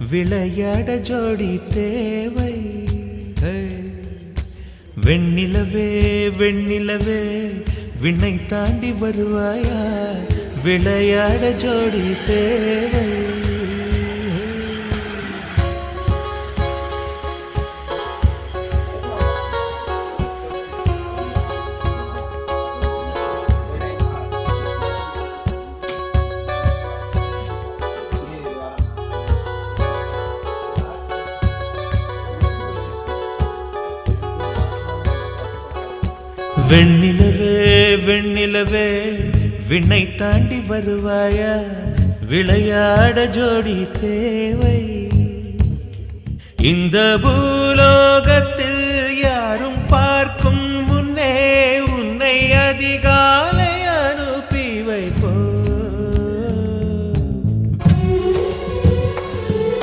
விளையாட ஜோடி தேவை. வெண்ணிலவே வெண்ணிலவே விண்ணை தாண்டி வருவாயா, விளையாட ஜோடி தேவை. வெண்ணிலவே வெண்ணிலவே விண்ணை தாண்டி வருவாயா, விளையாட ஜோடி தேவை. இந்த பூலோகத்தில் யாரும் பார்க்கும் முன்னே உன்னை அதிகாலை